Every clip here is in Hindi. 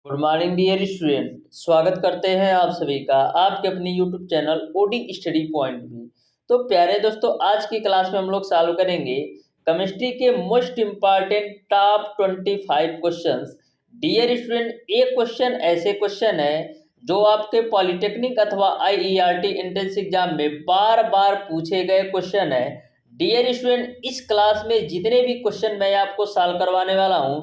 Good morning dear student. स्वागत करते हैं आप सभी का आपके अपने YouTube channel OD study point में। तो प्यारे दोस्तों, आज की क्लास में हम लोग सॉल्व करेंगे केमिस्ट्री के most important top 25 questions. Dear student, एक क्वेश्चन ऐसे क्वेश्चन है जो आपके पॉलिटेक्निक अथवा आईईआरटी एंट्रेंस एग्जाम में बार बार पूछे गए क्वेश्चन है। डियर स्टूडेंट, इस क्लास में जितने भी क्वेश्चन मैं आपको सॉल्व करवाने वाला हूँ,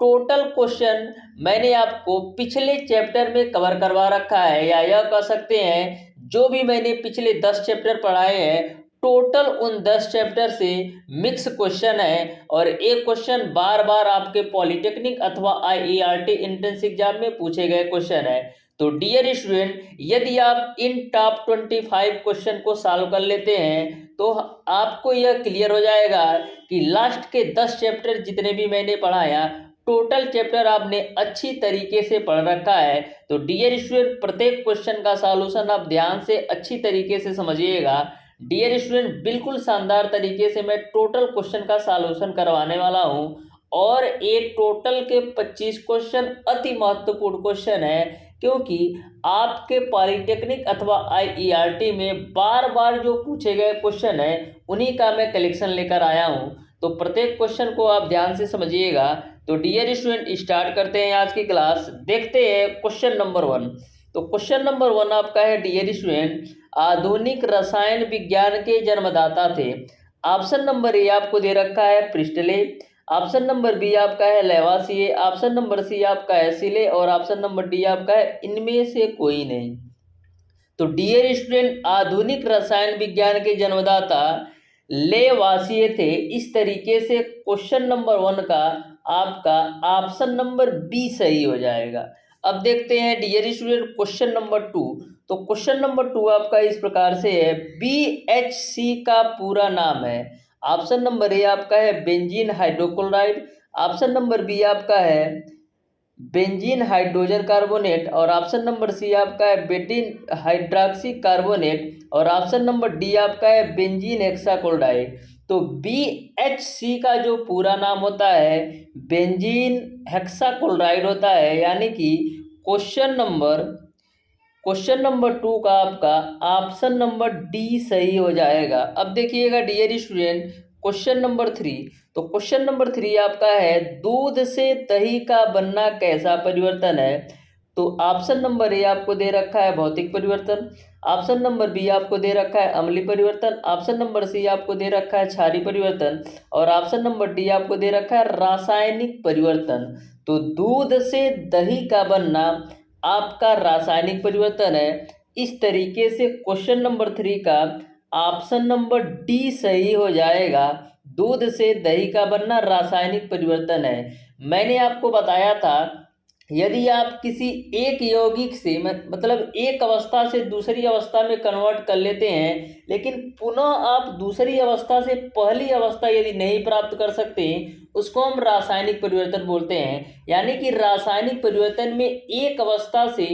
टोटल क्वेश्चन मैंने आपको पिछले चैप्टर में कवर करवा रखा है, या यह कह सकते हैं जो भी मैंने पिछले 10 चैप्टर पढ़ाए हैं, टोटल उन 10 चैप्टर से मिक्स क्वेश्चन है। और एक क्वेश्चन बार बार आपके पॉलिटेक्निक अथवा आईईआरटी एंट्रेंस एग्जाम में पूछे गए क्वेश्चन है। तो डियर स्टूडेंट, यदि आप इन टॉप 25 क्वेश्चन को सॉल्व कर लेते हैं तो आपको यह क्लियर हो जाएगा कि लास्ट के 10 चैप्टर जितने भी मैंने पढ़ाया, टोटल चैप्टर आपने अच्छी तरीके से पढ़ रखा है। तो डियर स्टूडेंट, प्रत्येक क्वेश्चन का सॉल्यूशन आप ध्यान से अच्छी तरीके से समझिएगा। डियर स्टूडेंट, बिल्कुल शानदार तरीके से मैं टोटल क्वेश्चन का सॉल्यूशन करवाने वाला हूं। और एक टोटल के 25 क्वेश्चन अति महत्वपूर्ण क्वेश्चन है, क्योंकि आपके पॉलिटेक्निक अथवा आईईआरटी में बार बार जो पूछे गए क्वेश्चन है उन्हीं का मैं कलेक्शन लेकर आया हूं। तो प्रत्येक क्वेश्चन को आप ध्यान से समझिएगा। तो डियर स्टूडेंट, स्टार्ट करते हैं आज की क्लास। देखते हैं क्वेश्चन नंबर 1। तो क्वेश्चन नंबर 1 आपका है डियर स्टूडेंट, आधुनिक रसायन विज्ञान के जन्मदाता थे। ऑप्शन नंबर ए आपको दे रखा है प्रिस्टले, ऑप्शन नंबर बी आपका है लेवासिए, ऑप्शन नंबर सी आपका है सिले, और ऑप्शन नंबर डी आपका है इनमें से कोई नहीं। तो डियर स्टूडेंट, आधुनिक रसायन विज्ञान के जन्मदाता लेवासिए थे। इस तरीके से क्वेश्चन नंबर 1 का आपका ऑप्शन नंबर बी सही हो जाएगा। अब देखते हैं डियर स्टूडेंट क्वेश्चन नंबर 2। तो क्वेश्चन नंबर 2 आपका इस प्रकार से है, BHC का पूरा नाम है। ऑप्शन नंबर ए आपका है benzene hydrochloride, option number B आपका है बेंजीन हाइड्रोजन कार्बोनेट, और ऑप्शन नंबर सी आपका है बेंजीन हाइड्रॉक्सी कार्बोनेट, और ऑप्शन नंबर डी आपका है बेंजीन हेक्साक्लोराइड। तो BHC का जो पूरा नाम होता है बेंजीन हेक्साक्लोराइड होता है, यानी कि क्वेश्चन नंबर 2 का आपका ऑप्शन नंबर डी सही हो जाएगा। अब देखिएगा डियर स्टूडेंट क्वेश्चन नंबर 3। तो क्वेश्चन नंबर 3 आपका है, दूध से दही का बनना कैसा परिवर्तन है। तो ऑप्शन नंबर ए आपको दे रखा है भौतिक परिवर्तन, ऑप्शन नंबर बी आपको दे रखा है अम्लीय परिवर्तन, ऑप्शन नंबर सी आपको दे रखा है क्षारीय परिवर्तन, और ऑप्शन नंबर डी आपको दे रखा है रासायनिक परिवर्तन। तो दूध से दही का बनना आपका रासायनिक परिवर्तन है। इस तरीके से क्वेश्चन नंबर 3 का ऑप्शन नंबर डी सही हो जाएगा। दूध से दही का बनना रासायनिक परिवर्तन है। मैंने आपको बताया था, यदि आप किसी एक यौगिक से मतलब एक अवस्था से दूसरी अवस्था में कन्वर्ट कर लेते हैं, लेकिन पुनः आप दूसरी अवस्था से पहली अवस्था यदि नहीं प्राप्त कर सकते, उसको हम रासायनिक परिवर्तन बोलते हैं। यानी कि रासायनिक परिवर्तन में एक अवस्था से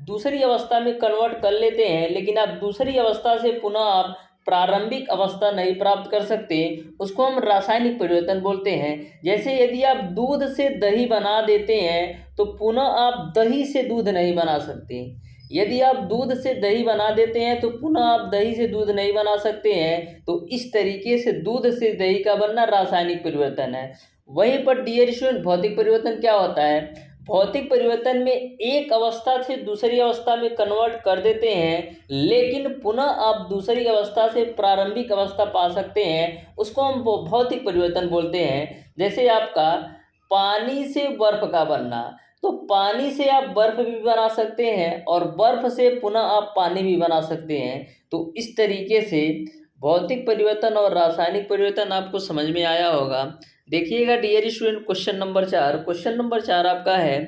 दूसरी अवस्था में कन्वर्ट कर लेते हैं, लेकिन आप दूसरी अवस्था से पुनः आप प्रारंभिक अवस्था नहीं प्राप्त कर सकते, उसको हम रासायनिक परिवर्तन बोलते हैं। जैसे यदि आप दूध से दही बना देते हैं तो पुनः आप दही से दूध नहीं बना सकते। यदि आप दूध से दही बना देते हैं तो पुनः आप दही से दूध नहीं बना सकते हैं। तो इस तरीके से दूध से दही का बनना रासायनिक परिवर्तन है। वहीं पर डियर स्टूडेंट, भौतिक परिवर्तन क्या होता है? भौतिक परिवर्तन में एक अवस्था से दूसरी अवस्था में कन्वर्ट कर देते हैं, लेकिन पुनः आप दूसरी अवस्था से प्रारंभिक अवस्था पा सकते हैं, उसको हम भौतिक परिवर्तन बोलते हैं। जैसे आपका पानी से बर्फ का बनना, तो पानी से आप बर्फ भी बना सकते हैं और बर्फ से पुनः आप पानी भी बना सकते हैं। तो इस तरीके से भौतिक परिवर्तन और रासायनिक परिवर्तन आपको समझ में आया होगा। देखिएगा dear student question number 4। Question number 4 आपका है,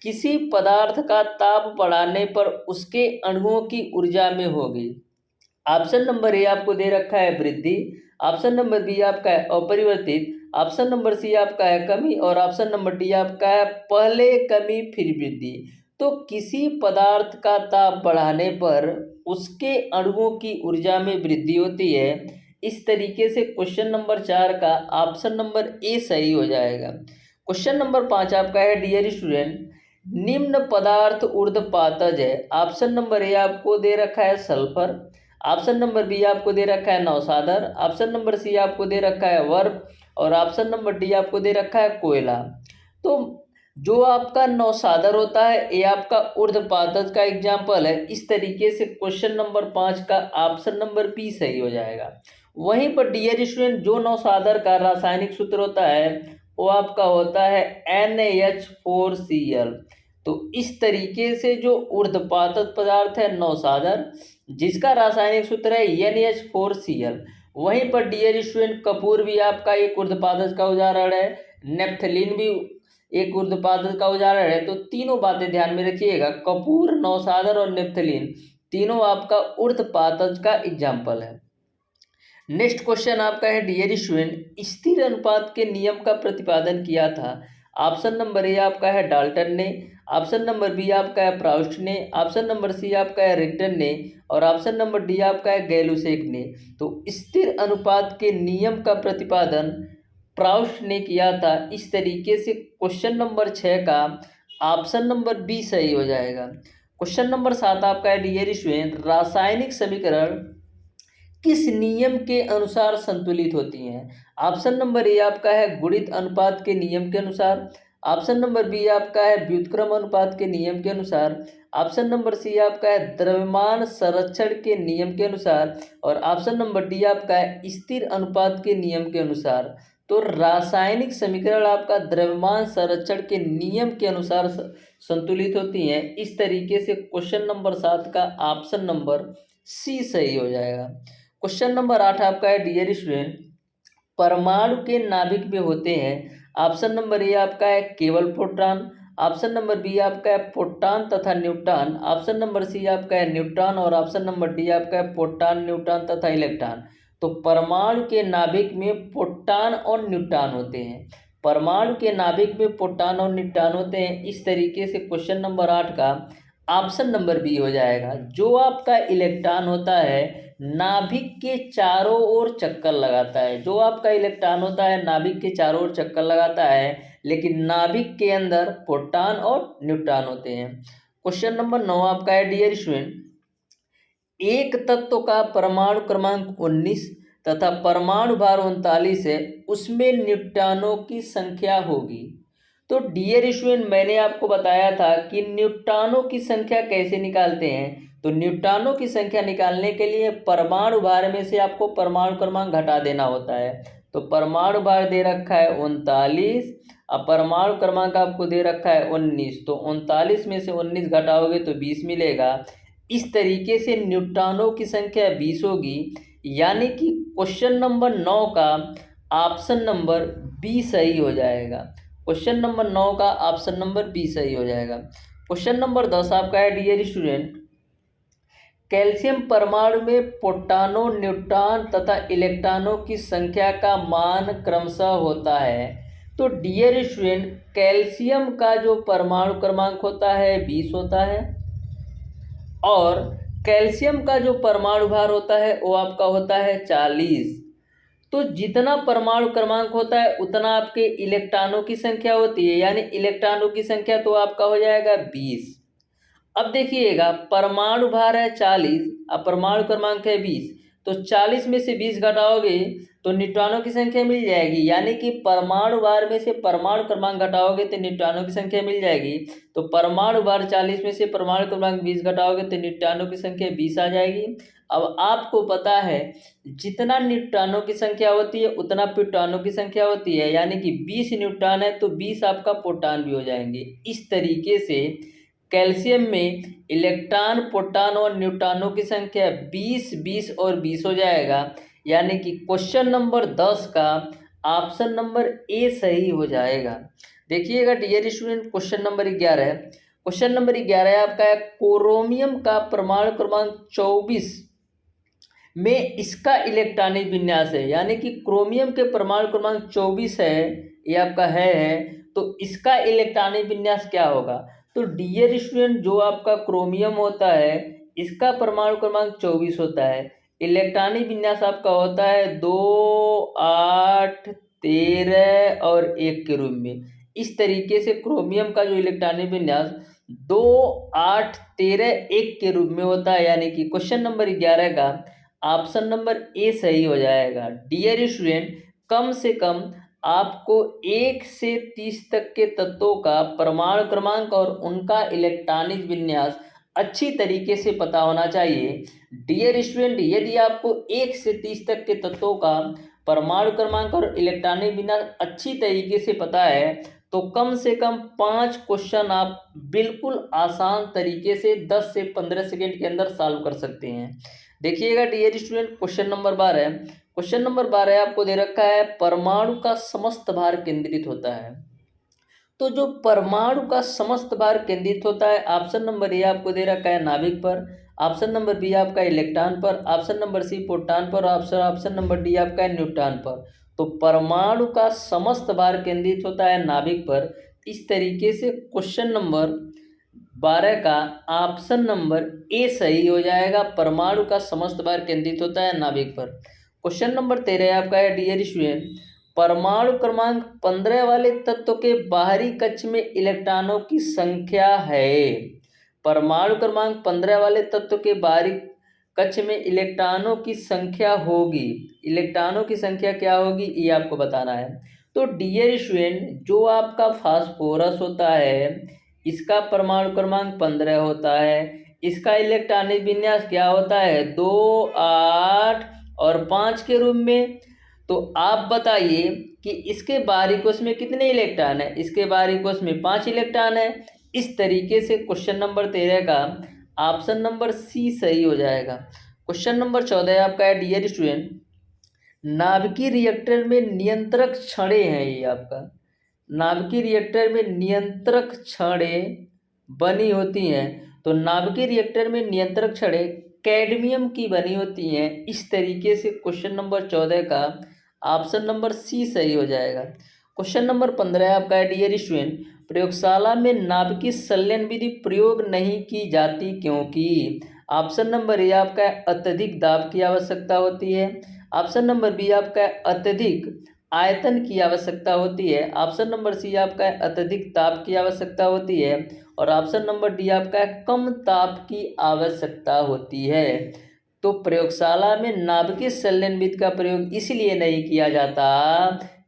किसी पदार्थ का ताप बढ़ाने पर उसके अणुओं की ऊर्जा में होगी। ऑप्शन नंबर ए आपको दे रखा है वृद्धि, ऑप्शन नंबर बी आपका है अपरिवर्तित, ऑप्शन नंबर सी आपका है कमी, और ऑप्शन नंबर डी आपका है पहले कमी फिर वृद्धि। तो किसी पदार्थ का ताप बढ़ाने पर उसके अणुओं की ऊर्जा में वृद्धि होती है। इस तरीके से क्वेश्चन नंबर 4 का ऑप्शन नंबर ए सही हो जाएगा। क्वेश्चन नंबर 5 आपका है डियर स्टूडेंट, निम्न पदार्थ ऊर्ध्वपातज है। ऑप्शन नंबर ए आपको दे रखा है सल्फर, ऑप्शन नंबर बी आपको दे रखा है नौसादर, ऑप्शन नंबर सी आपको दे रखा है वर्फ और ऑप्शन नंबर डी आपको दे रखा है कोयला। तो जो आपका नौसादर होता है ये आपका ऊर्ध्वपातज का एग्जाम्पल है। इस तरीके से क्वेश्चन नंबर 5 का ऑप्शन नंबर बी सही हो जाएगा। वहीं पर डियर स्टूडेंट जो नौसादर का रासायनिक सूत्र होता है वो आपका होता है NaH4Cl। तो इस तरीके से जो ऊर्ध्वपातज पदार्थ है नौसादर, जिसका रासायनिक सूत्र है NaH4Cl। वहीं पर डियर स्टूडेंट कपूर भी आपका एक ऊर्ध्वपातज का उदाहरण है, नेप्थलीन भी एक ऊर्ध्वपातज का उदाहरण है। तो तीनों बातें ध्यान में रखिएगा, कपूर, नौसादर और नेप्थलीन तीनों आपका ऊर्ध्वपातज का एग्जाम्पल है। नेक्स्ट क्वेश्चन आपका है डियर स्टूडेंट, स्थिर अनुपात के नियम का प्रतिपादन किया था। ऑप्शन नंबर ए आपका है डाल्टन ने, ऑप्शन नंबर बी आपका है प्राउस्ट ने, ऑप्शन नंबर सी आपका है रिक्टन ने और ऑप्शन नंबर डी आपका है गैलुसेक ने। तो स्थिर अनुपात के नियम का प्रतिपादन प्राउस्ट ने किया था। इस तरीके से क्वेश्चन नंबर 6 का ऑप्शन नंबर बी सही हो जाएगा। क्वेश्चन नंबर 7 आपका है डियर स्टूडेंट, रासायनिक समीकरण किस नियम के अनुसार संतुलित होती हैं। ऑप्शन नंबर ए आपका है गुणित अनुपात के नियम के अनुसार, ऑप्शन नंबर बी आपका है व्युत्क्रम अनुपात के नियम के अनुसार, ऑप्शन नंबर सी आपका है द्रव्यमान संरक्षण के नियम के अनुसार और ऑप्शन नंबर डी आपका है स्थिर अनुपात के नियम के अनुसार। तो रासायनिक समीकरण आपका द्रव्यमान संरक्षण के नियम के अनुसार संतुलित होती हैं। इस तरीके से क्वेश्चन नंबर 7 का ऑप्शन नंबर सी सही हो जाएगा। क्वेश्चन नंबर 8 आपका है डियर स्टूडेंट, परमाणु के नाभिक में होते हैं। ऑप्शन नंबर ए आपका है केवल प्रोटॉन, ऑप्शन नंबर बी आपका है प्रोटॉन तथा न्यूट्रॉन, ऑप्शन नंबर सी आपका है न्यूट्रॉन और ऑप्शन नंबर डी आपका है प्रोटॉन, न्यूट्रॉन तथा इलेक्ट्रॉन। तो परमाणु के नाभिक में प्रोटॉन और न्यूट्रॉन होते हैं। परमाणु के नाभिक में प्रोटॉन और न्यूट्रॉन होते हैं। इस तरीके से क्वेश्चन नंबर 8 का ऑप्शन नंबर बी हो जाएगा। जो आपका इलेक्ट्रॉन होता है नाभिक के चारों ओर चक्कर लगाता है, जो आपका इलेक्ट्रॉन होता है नाभिक के चारों ओर चक्कर लगाता है, लेकिन नाभिक के अंदर प्रोटॉन और न्यूट्रॉन होते हैं। क्वेश्चन नंबर 9 आपका है डियर स्टूडेंट, एक तत्व का परमाणु क्रमांक 19 तथा परमाणु भार 39 है, उसमें न्यूट्रॉनों की संख्या होगी। तो डियर स्टूडेंट मैंने आपको बताया था कि न्यूट्रॉनों की संख्या कैसे निकालते हैं। तो न्यूट्रॉनों की संख्या निकालने के लिए परमाणु भार में से आपको परमाणु क्रमांक घटा देना होता है। तो परमाणु भार दे रखा है 39, अब परमाणु क्रमांक आपको दे रखा है 19, तो 39 में से 19 घटाओगे तो 20 मिलेगा। इस तरीके से न्यूट्रॉनों की संख्या 20 होगी, यानी कि क्वेश्चन नंबर 9 का ऑप्शन नंबर बी सही हो जाएगा। क्वेश्चन नंबर 9 का ऑप्शन नंबर बी सही हो जाएगा। क्वेश्चन नंबर 10 आपका है डियर स्टूडेंट, कैल्शियम परमाणु में प्रोटॉनों, न्यूट्रॉन तथा इलेक्ट्रॉनों की संख्या का मान क्रमशः होता है। तो डियर स्टूडेंट कैल्शियम का जो परमाणु क्रमांक होता है 20 होता है और कैल्शियम का जो परमाणु भार होता है वो आपका होता है 40। तो जितना परमाणु क्रमांक होता है उतना आपके इलेक्ट्रॉनों की संख्या होती है, यानी इलेक्ट्रॉनों की संख्या तो आपका हो जाएगा 20। अब देखिएगा परमाणु भार है 40 और परमाणु क्रमांक है 20, तो 40 में से 20 घटाओगे तो न्यूट्रॉनों की संख्या मिल जाएगी, यानी कि परमाणु भार में से परमाणु क्रमांक घटाओगे तो न्यूट्रॉनों की संख्या मिल जाएगी। तो परमाणु भार 40 में से परमाणु क्रमांक 20 घटाओगे तो न्यूट्रॉनों की संख्या 20 आ जाएगी। अब आपको पता है जितना न्यूट्रॉनों की संख्या होती है उतना प्रोटॉनों की संख्या होती है, यानी कि 20 न्यूट्रॉन है तो 20 आपका प्रोटॉन भी हो जाएंगे। इस तरीके से कैल्शियम में इलेक्ट्रॉन, प्रोटॉन और न्यूट्रॉनों की संख्या 20, 20 और 20 हो जाएगा, यानी कि क्वेश्चन नंबर 10 का ऑप्शन नंबर ए सही हो जाएगा। देखिएगा डियर स्टूडेंट क्वेश्चन नंबर 11 है। क्वेश्चन नंबर 11 आपका है क्रोमियम का परमाणु क्रमांक 24 में इसका इलेक्ट्रॉनिक विन्यास है, यानी कि क्रोमियम के परमाणु क्रमांक 24 है, ये आपका है तो इसका इलेक्ट्रॉनिक विन्यास क्या होगा। तो डियर स्टूडेंट जो आपका क्रोमियम होता है इसका परमाणु क्रमांक 24 होता है, इलेक्ट्रॉनिक विन्यास आपका होता है 2, 8, 13 और 1 के रूप में। इस तरीके से क्रोमियम का जो इलेक्ट्रॉनिक विन्यास 2 8 13 1 के रूप में होता है, यानी कि क्वेश्चन नंबर 11 का ऑप्शन नंबर ए सही हो जाएगा। डियर स्टूडेंट, कम से कम आपको 1 से 30 तक के तत्वों का परमाणु क्रमांक और उनका इलेक्ट्रॉनिक विन्यास अच्छी तरीके से पता होना चाहिए। डियर स्टूडेंट, यदि आपको 1 से 30 तक के तत्वों का परमाणु क्रमांक और इलेक्ट्रॉनिक विन्यास अच्छी तरीके से पता है तो कम से कम 5 क्वेश्चन आप बिल्कुल आसान तरीके से 10 से 15 सेकेंड के अंदर सॉल्व कर सकते हैं। देखिएगा dear student, question number 12। Question number 12 आपको दे रखा है परमाणु का समस्त भार केंद्रित होता है। तो जो परमाणु का समस्त भार केंद्रित होता है, ऑप्शन नंबर ए आपको दे रखा है नाभिक पर, ऑप्शन नंबर बी आपका इलेक्ट्रॉन पर, ऑप्शन नंबर सी प्रोटॉन पर, ऑप्शन नंबर डी आपका है न्यूट्रॉन पर। तो परमाणु का समस्त भार केंद्रित होता है नाभिक पर। इस तरीके से क्वेश्चन नंबर 12 का ऑप्शन नंबर ए सही हो जाएगा। परमाणु का समस्त भार केंद्रित होता है नाभिक पर। क्वेश्चन नंबर 13 आपका है डियर स्टूडेंट, परमाणु क्रमांक 15 वाले तत्व के बाहरी कक्ष में इलेक्ट्रॉनों की संख्या है। परमाणु क्रमांक 15 वाले तत्व के बाहरी कक्ष में इलेक्ट्रॉनों की संख्या होगी। इलेक्ट्रॉनों की संख्या क्या होगी ये आपको बताना है। तो डियर स्टूडेंट, जो आपका फास्फोरस होता है इसका परमाणु क्रमांक 15 होता है, इसका इलेक्ट्रॉनिक विन्यास क्या होता है 2 8 और 5 के रूप में। तो आप बताइए कि इसके बाहरी कोश में कितने इलेक्ट्रॉन है। इसके बाहरी कोश में 5 इलेक्ट्रॉन है। इस तरीके से क्वेश्चन नंबर 13 का ऑप्शन नंबर सी सही हो जाएगा। क्वेश्चन नंबर 14 आपका है डियर स्टूडेंट, नाभिकीय रिएक्टर में नियंत्रक छड़ें हैं। ये आपका नाभिकीय रिएक्टर में नियंत्रक छड़ें बनी होती हैं। तो नाभिकीय रिएक्टर में नियंत्रक छड़ें कैडमियम की बनी होती हैं। इस तरीके से क्वेश्चन नंबर 14 का ऑप्शन नंबर सी सही हो जाएगा। क्वेश्चन नंबर 15 आपका है डियर स्टूडेंट, प्रयोगशाला में नाभिकीय संलयन विधि प्रयोग नहीं की जाती क्योंकि। ऑप्शन नंबर ए आपका है अत्यधिक दाब की आवश्यकता होती है, ऑप्शन नंबर बी आपका है अत्यधिक आयतन की आवश्यकता होती है, ऑप्शन नंबर सी आपका है अत्यधिक ताप की आवश्यकता होती है और ऑप्शन नंबर डी आपका है कम ताप की आवश्यकता होती है। तो प्रयोगशाला में नाभिकीय संलयन विधि का प्रयोग इसलिए नहीं किया जाता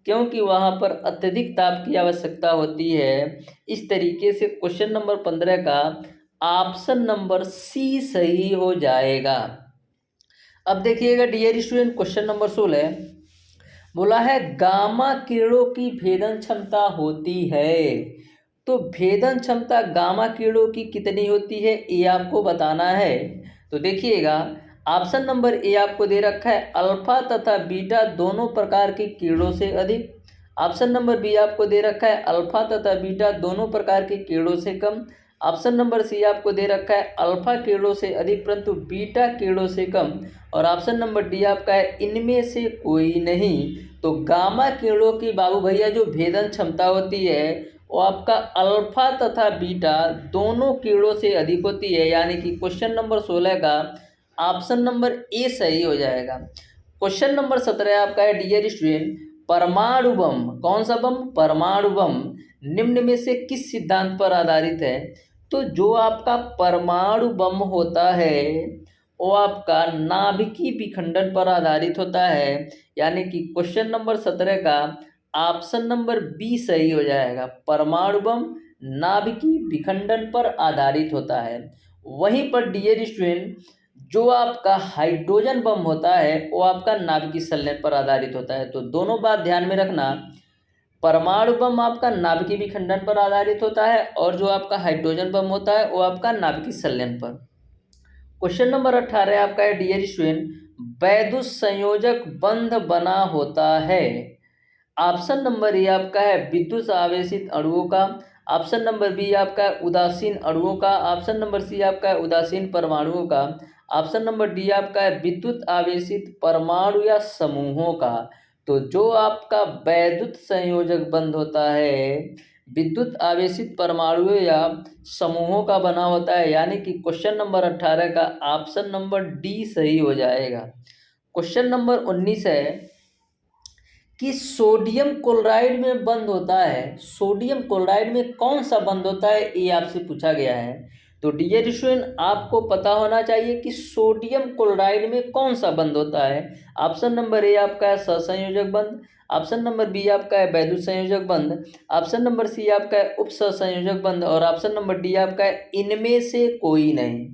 क्योंकि वहां पर अत्यधिक ताप की आवश्यकता होती है। इस तरीके से क्वेश्चन नंबर 15 का ऑप्शन नंबर सी सही हो जाएगा। अब देखिएगा डियर स्टूडेंट, क्वेश्चन नंबर 16 बोला है गामा किरणों की भेदन क्षमता होती है। तो भेदन क्षमता गामा किरणों की कितनी होती है ये आपको बताना है। तो देखिएगा ऑप्शन नंबर ए आपको दे रखा है अल्फा तथा बीटा दोनों प्रकार की किरणों से अधिक, ऑप्शन नंबर बी आपको दे रखा है अल्फा तथा बीटा दोनों प्रकार की किरणों से कम, ऑप्शन नंबर सी आपको दे रखा है अल्फा किरणों से अधिक परंतु बीटा किरणों से कम और ऑप्शन नंबर डी आपका है इनमें से कोई नहीं। तो गामा किरणों की बाबू भैया जो भेदन क्षमता होती है वो आपका अल्फा तथा बीटा दोनों किरणों से अधिक होती है, यानी कि क्वेश्चन नंबर 16 का ऑप्शन नंबर ए सही हो जाएगा। क्वेश्चन नंबर 17 आपका है डियर स्टूडेंट, परमाणु बम, कौन सा बम, परमाणु बम निम्न में से किस सिद्धांत पर आधारित है। तो जो आपका परमाणु बम होता है वो आपका नाभिकीय विखंडन पर आधारित होता है, यानी कि क्वेश्चन नंबर 17 का ऑप्शन नंबर बी सही हो जाएगा। परमाणु बम नाभिकीय विखंडन पर आधारित होता है। वहीं पर डियर स्टूडेंट जो आपका हाइड्रोजन बम होता है वो आपका नाभिकीय संलयन पर आधारित होता है। तो दोनों बात ध्यान में रखना, परमाणु बम आपका नाभिकीय विखंडन पर आधारित होता है और जो आपका हाइड्रोजन बम होता है वो आपका नाभिकीय संलयन पर। क्वेश्चन नंबर 18 आपका है डियर स्टूडेंट, वैद्युत संयोजक बंध बना होता है। ऑप्शन नंबर ए आपका है विद्युत आवेशित अणुओं का, ऑप्शन नंबर बी आपका है उदासीन अणुओं का, ऑप्शन नंबर सी आपका है उदासीन परमाणुओं का, ऑप्शन नंबर डी आपका है विद्युत आवेशित परमाणु या समूहों का। तो जो आपका वैद्युत संयोजक बंध होता है विद्युत आवेशित परमाणुओं या समूहों का बना होता है, यानी कि क्वेश्चन नंबर 18 का ऑप्शन नंबर डी सही हो जाएगा। क्वेश्चन नंबर 19 है कि सोडियम क्लोराइड में बंद होता है, सोडियम क्लोराइड में कौन सा बंद होता है, ये आपसे पूछा गया है। तो डियर स्टूडेंट, आपको पता होना चाहिए कि सोडियम क्लोराइड में कौन सा बंद होता है। ऑप्शन नंबर ए आपका है सहसंयोजक बंध, ऑप्शन नंबर बी आपका है वैद्युत संयोजक बंध, ऑप्शन नंबर सी आपका है उप सहसंयोजक बंध और ऑप्शन नंबर डी आपका है इनमें से कोई नहीं।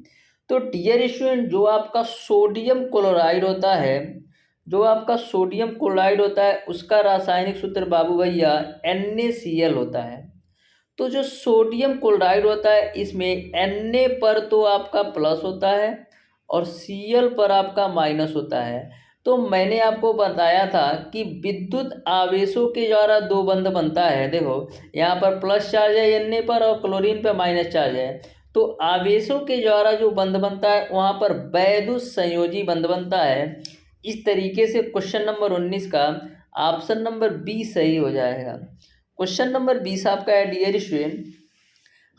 तो डियर स्टूडेंट, जो आपका सोडियम क्लोराइड होता है, जो आपका सोडियम क्लोराइड होता है उसका रासायनिक सूत्र बाबू भैया NaCl होता है। तो जो सोडियम क्लोराइड होता है इसमें Na पर तो आपका प्लस होता है और Cl पर आपका माइनस होता है। तो मैंने आपको बताया था कि विद्युत आवेशों के द्वारा दो बंध बनता है। देखो यहाँ पर प्लस चार्ज है Na पर और क्लोरीन पर माइनस चार्ज है। तो आवेशों के द्वारा जो बंध बनता है वहाँ पर वैद्युत संयोजी बंध बनता है। इस तरीके से क्वेश्चन नंबर 19 का ऑप्शन नंबर बी सही हो जाएगा। क्वेश्चन नंबर 20 आपका है डियर स्टूडेंट,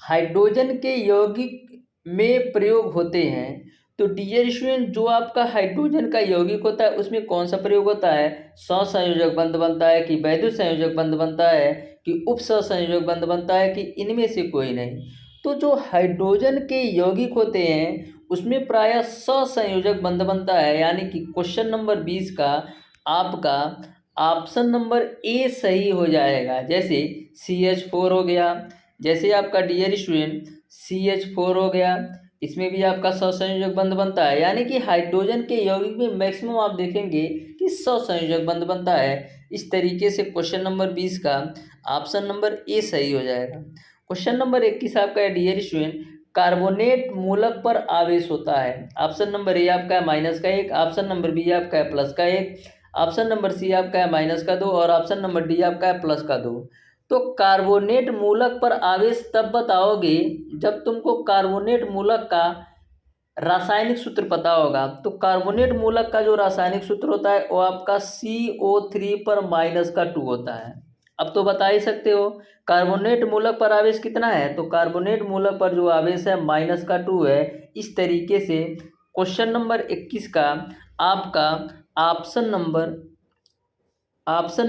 हाइड्रोजन के यौगिक में प्रयोग होते हैं। तो डियर स्टूडेंट, जो आपका हाइड्रोजन का यौगिक होता है उसमें कौन सा प्रयोग होता है, सहसंयोजक बंध बनता है कि वैद्युत संयोजक बंध बनता है कि उप सहसंयोजक बंध बनता है कि इनमें से कोई नहीं। तो जो हाइड्रोजन के यौगिक होते हैं उसमें प्रायः सहसंयोजक बंध बनता है, यानी कि क्वेश्चन नंबर 20 का आपका ऑप्शन नंबर ए सही हो जाएगा। जैसे CH4 हो गया, जैसे आपका डियर स्टूडेंट CH4 हो गया, इसमें भी आपका सहसंयोजक बंध बनता है। यानी कि हाइड्रोजन के यौगिक में मैक्सिमम आप देखेंगे कि सहसंयोजक बंध बनता है। इस तरीके से क्वेश्चन नंबर 20 का ऑप्शन नंबर ए सही हो जाएगा। क्वेश्चन नंबर 21 आपका है डियर स्टूडेंट, कार्बोनेट मूलक पर आवेश होता है। ऑप्शन नंबर ए आपका है -1, ऑप्शन नंबर बी आपका है +1, ऑप्शन नंबर सी आपका है -2 और ऑप्शन नंबर डी आपका है +2। तो कार्बोनेट मूलक पर आवेश तब बताओगे जब तुमको कार्बोनेट मूलक का रासायनिक सूत्र पता होगा। तो कार्बोनेट मूलक का जो रासायनिक सूत्र होता है वो आपका CO3 पर -2 होता है। अब तो बता ही सकते हो कार्बोनेट मूलक पर आवेश कितना है। तो कार्बोनेट मूलक पर जो आवेश है -2 है। इस तरीके से क्वेश्चन नंबर 21 का आपका ऑप्शन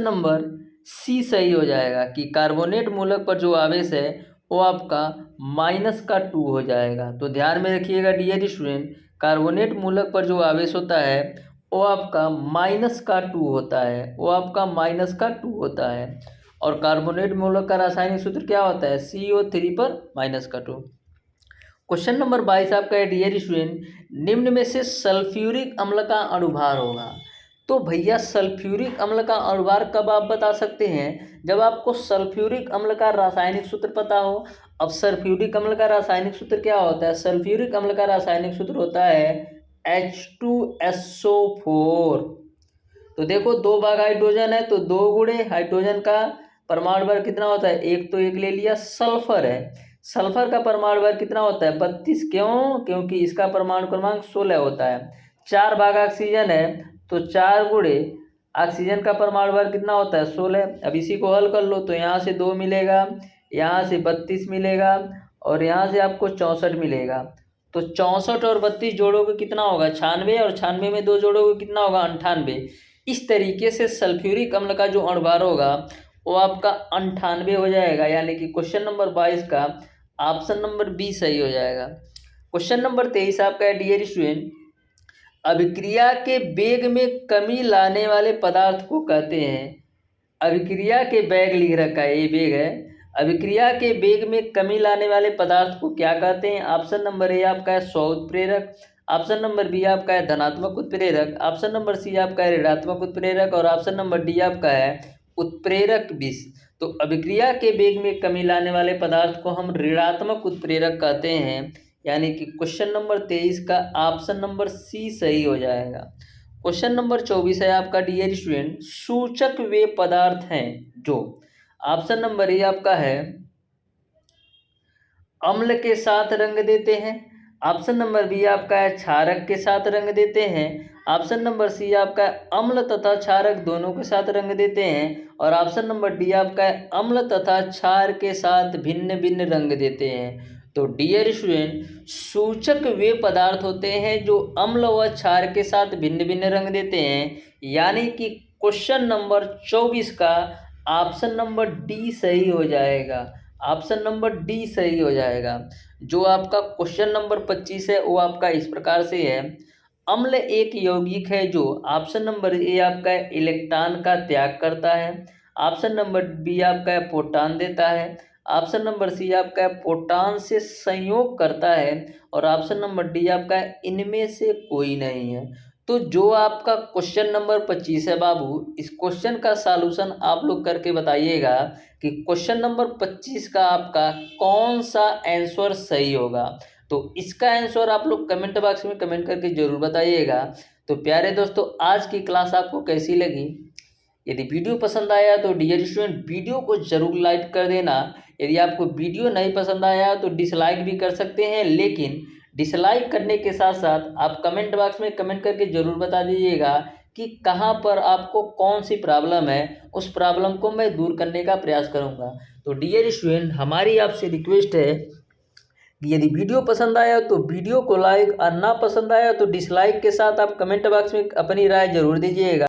नंबर सी सही हो जाएगा कि कार्बोनेट मूलक पर जो आवेश है वो आपका -2 हो जाएगा। तो ध्यान में रखिएगा डियर स्टूडेंट, कार्बोनेट मूलक पर जो आवेश होता है वो आपका -2 होता है, वो आपका -2 होता है। और कार्बोनेट मूलक का रासायनिक सूत्र क्या होता है, CO3 पर -2। क्वेश्चन नंबर 22 आपका है डियर स्टूडेंट, निम्न में से सल्फ्यूरिक अम्ल का अणुभार होगा। तो भैया सल्फ्यूरिक अम्ल का अणुभार कब आप बता सकते हैं, जब आपको सल्फ्यूरिक अम्ल का रासायनिक सूत्र पता हो। अब सल्फ्यूरिक अम्ल का रासायनिक सूत्र क्या होता है, सल्फ्यूरिक अम्ल का रासायनिक सूत्र होता है H2SO4। तो देखो 2 भाग हाइड्रोजन है तो 2 गुणे हाइड्रोजन का परमाणु भार कितना होता है, एक तो एक ले लिया। सल्फर है, सल्फर का परमाणु भार कितना होता है 32। क्यों, क्योंकि इसका परमाणु क्रमांक 16 होता है। 4 भाग ऑक्सीजन है तो 4 गुणे ऑक्सीजन का परमाणु भार कितना होता है 16। अब इसी को हल कर लो तो यहाँ से 2 मिलेगा, यहाँ से 32 मिलेगा और यहाँ से आपको 64 मिलेगा। तो 64 और 32 जोड़ोगे कितना होगा 96 और 96 में 2 जोड़ोगे कितना होगा 98। इस तरीके से सल्फ्यूरिक अम्ल का जो अणुभार होगा वो आपका 98 हो जाएगा। यानी कि क्वेश्चन नंबर 22 का ऑप्शन नंबर बी सही हो जाएगा। क्वेश्चन नंबर 23 आपका है डियर स्टूडेंट, अभिक्रिया के वेग में कमी लाने वाले पदार्थ को कहते हैं। अभिक्रिया के वेग लिख रखा है, ये वेग है। अभिक्रिया के वेग में कमी लाने वाले पदार्थ को क्या कहते हैं। ऑप्शन नंबर ए आपका है स्व उत्प्रेरक, ऑप्शन नंबर बी आपका है धनात्मक उत्प्रेरक, ऑप्शन नंबर सी आपका है ऋणात्मक उत्प्रेरक और ऑप्शन नंबर डी आपका है उत्प्रेरक विष। तो अभिक्रिया के वेग में कमी लाने वाले पदार्थ को हम ऋणात्मक उत्प्रेरक कहते हैं। यानी कि क्वेश्चन नंबर 23 का ऑप्शन नंबर सी सही हो जाएगा। क्वेश्चन नंबर 24 है आपका डियर स्टूडेंट, सूचक वे पदार्थ हैं जो, ऑप्शन नंबर ए आपका है अम्ल के साथ रंग देते हैं, ऑप्शन नंबर बी आपका है क्षारक के साथ रंग देते हैं, ऑप्शन नंबर सी आपका है अम्ल तथा क्षारक दोनों के साथ रंग देते हैं और ऑप्शन नंबर डी आपका है अम्ल तथा क्षार के साथ भिन्न भिन्न रंग देते हैं। तो डियर स्टूडेंट, सूचक वे पदार्थ होते हैं जो अम्ल व क्षार के साथ भिन्न भिन्न रंग देते हैं। यानी कि क्वेश्चन नंबर 24 का ऑप्शन नंबर डी सही हो जाएगा। ऑप्शन नंबर डी सही हो जाएगा। जो आपका क्वेश्चन नंबर 25 है वो आपका इस प्रकार से है, अम्ल एक यौगिक है जो, ऑप्शन नंबर ए आपका इलेक्ट्रॉन का त्याग करता है, ऑप्शन नंबर बी आपका है प्रोटॉन देता है, ऑप्शन नंबर सी आपका है प्रोटॉन से संयोग करता है, और ऑप्शन नंबर डी आपका है इनमें से कोई नहीं है। तो जो आपका क्वेश्चन नंबर 25 है बाबू, इस क्वेश्चन का सॉल्यूशन आप लोग करके बताइएगा कि क्वेश्चन नंबर 25 का आपका कौन सा आंसर सही होगा। तो इसका आंसर आप लोग कमेंट बॉक्स में कमेंट करके जरूर बताइएगा। तो प्यारे दोस्तों, आज की क्लास आपको कैसी लगी? यदि वीडियो पसंद आया तो डियर स्टूडेंट वीडियो को जरूर लाइक कर देना। यदि आपको वीडियो नहीं पसंद आया तो डिसलाइक भी कर सकते हैं, लेकिन डिसलाइक करने के साथ साथ आप कमेंट बॉक्स में कमेंट करके ज़रूर बता दीजिएगा कि कहाँ पर आपको कौन सी प्रॉब्लम है, उस प्रॉब्लम को मैं दूर करने का प्रयास करूँगा। तो डियर स्टूडेंट, हमारी आपसे रिक्वेस्ट है कि यदि वीडियो पसंद आया तो वीडियो को लाइक, और ना पसंद आया तो डिसलाइक के साथ आप कमेंट बॉक्स में अपनी राय जरूर दीजिएगा।